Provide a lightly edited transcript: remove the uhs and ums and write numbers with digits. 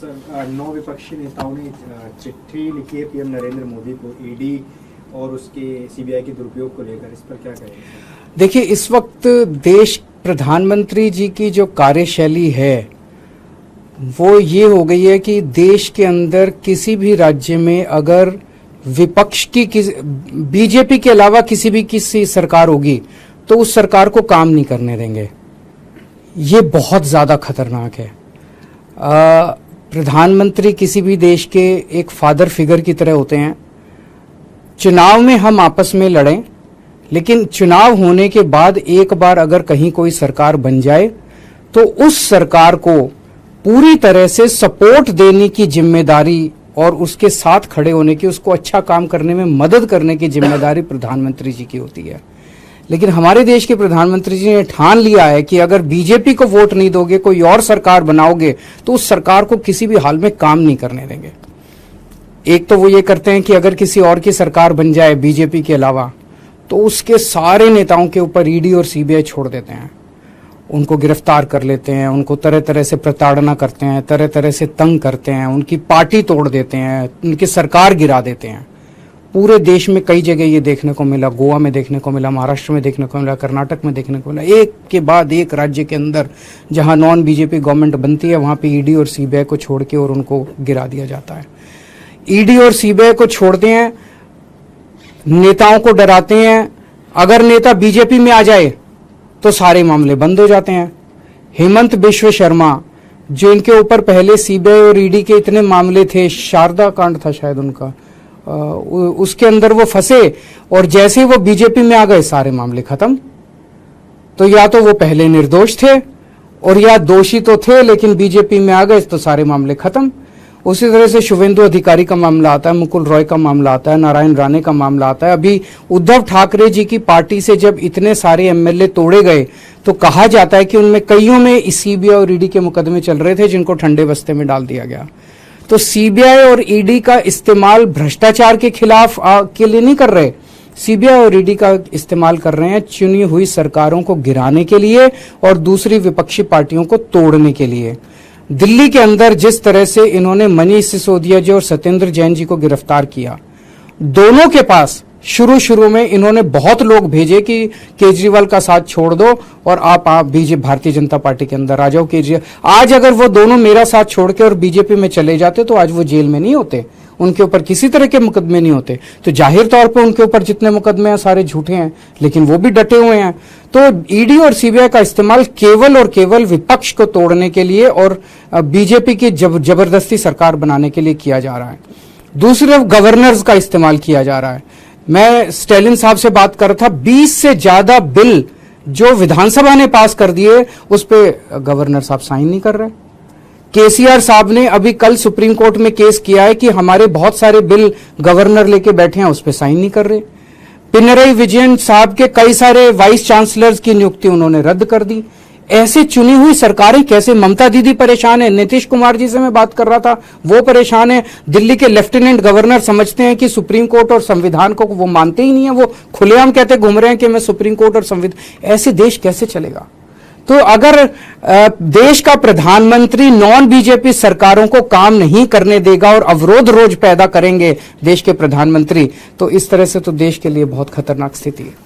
Sir, 9 विपक्षी नेताओं ने चिट्ठी लिखी है पीएम नरेंद्र मोदी को ईडी और उसके सीबीआई के दुरुपयोग को लेकर, इस पर क्या कहेंगे? देखिए, इस वक्त देश प्रधानमंत्री जी की जो कार्यशैली है वो ये हो गई है कि देश के अंदर किसी भी राज्य में अगर विपक्ष की बीजेपी के अलावा किसी सरकार होगी तो उस सरकार को काम नहीं करने देंगे। ये बहुत ज्यादा खतरनाक है। प्रधानमंत्री किसी भी देश के एक फादर फिगर की तरह होते हैं। चुनाव में हम आपस में लड़ें, लेकिन चुनाव होने के बाद एक बार अगर कहीं कोई सरकार बन जाए तो उस सरकार को पूरी तरह से सपोर्ट देने की जिम्मेदारी और उसके साथ खड़े होने की, उसको अच्छा काम करने में मदद करने की जिम्मेदारी प्रधानमंत्री जी की होती है। लेकिन हमारे देश के प्रधानमंत्री जी ने ठान लिया है कि अगर बीजेपी को वोट नहीं दोगे, कोई और सरकार बनाओगे तो उस सरकार को किसी भी हाल में काम नहीं करने देंगे। एक तो वो ये करते हैं कि अगर किसी और की सरकार बन जाए बीजेपी के अलावा तो उसके सारे नेताओं के ऊपर ईडी और सीबीआई छोड़ देते हैं, उनको गिरफ्तार कर लेते हैं, उनको तरह तरह से प्रताड़ना करते हैं, तरह तरह से तंग करते हैं, उनकी पार्टी तोड़ देते हैं, उनकी सरकार गिरा देते हैं। पूरे देश में कई जगह ये देखने को मिला, गोवा में देखने को मिला, महाराष्ट्र में देखने को मिला, कर्नाटक में देखने को मिला। एक के बाद एक राज्य के अंदर जहां नॉन बीजेपी गवर्नमेंट बनती है वहां पे ईडी और सीबीआई को छोड़ के और उनको गिरा दिया जाता है। ईडी और सीबीआई को छोड़ते हैं, नेताओं को डराते हैं। अगर नेता बीजेपी में आ जाए तो सारे मामले बंद हो जाते हैं। हेमंत बिश्व शर्मा, जो इनके ऊपर पहले सीबीआई और ईडी के इतने मामले थे, शारदा कांड था शायद उनका, उसके अंदर वो फंसे और जैसे ही वो बीजेपी में आ गए सारे मामले खत्म। तो या तो वो पहले निर्दोष थे और या दोषी तो थे लेकिन बीजेपी में आ गए तो सारे मामले खत्म। उसी तरह से शुभेंदु अधिकारी का मामला आता है, मुकुल रॉय का मामला आता है, नारायण राणे का मामला आता है। अभी उद्धव ठाकरे जी की पार्टी से जब इतने सारे एमएलए तोड़े गए तो कहा जाता है कि उनमें कईयों में सीबीआई और ईडी के मुकदमे चल रहे थे जिनको ठंडे बस्ते में डाल दिया गया। तो सीबीआई और ईडी का इस्तेमाल भ्रष्टाचार के खिलाफ के लिए नहीं कर रहे, सीबीआई और ईडी का इस्तेमाल कर रहे हैं चुनी हुई सरकारों को गिराने के लिए और दूसरी विपक्षी पार्टियों को तोड़ने के लिए। दिल्ली के अंदर जिस तरह से इन्होंने मनीष सिसोदिया जी और सत्येंद्र जैन जी को गिरफ्तार किया, दोनों के पास शुरू में इन्होंने बहुत लोग भेजे कि केजरीवाल का साथ छोड़ दो और आप बीजेपी भारतीय जनता पार्टी के अंदर आ जाओ। केजरीवाल आज अगर वो दोनों मेरा साथ छोड़ के और बीजेपी में चले जाते तो आज वो जेल में नहीं होते, उनके ऊपर किसी तरह के मुकदमे नहीं होते। तो जाहिर तौर पे उनके ऊपर जितने मुकदमे हैं सारे झूठे हैं, लेकिन वो भी डटे हुए हैं। तो ईडी और सीबीआई का इस्तेमाल केवल और केवल विपक्ष को तोड़ने के लिए और बीजेपी की जबरदस्ती सरकार बनाने के लिए किया जा रहा है। दूसरी तरफ गवर्नर्स का इस्तेमाल किया जा रहा है। मैं स्टैलिन साहब से बात कर रहा था, 20 से ज्यादा बिल जो विधानसभा ने पास कर दिए उस पे गवर्नर साहब साइन नहीं कर रहे। केसीआर साहब ने अभी कल सुप्रीम कोर्ट में केस किया है कि हमारे बहुत सारे बिल गवर्नर लेके बैठे हैं, उस पे साइन नहीं कर रहे। पिनरई विजयन साहब के कई सारे वाइस चांसलर्स की नियुक्ति उन्होंने रद्द कर दी। ऐसे चुनी हुई सरकारें कैसे? ममता दीदी परेशान है, नीतीश कुमार जी से मैं बात कर रहा था, वो परेशान है। दिल्ली के लेफ्टिनेंट गवर्नर समझते हैं कि सुप्रीम कोर्ट और संविधान को वो मानते ही नहीं है, वो खुलेआम कहते घूम रहे हैं कि मैं सुप्रीम कोर्ट और संविधान। ऐसे देश कैसे चलेगा? तो अगर देश का प्रधानमंत्री नॉन बीजेपी सरकारों को काम नहीं करने देगा और अवरोध रोज पैदा करेंगे देश के प्रधानमंत्री, तो इस तरह से तो देश के लिए बहुत खतरनाक स्थिति है।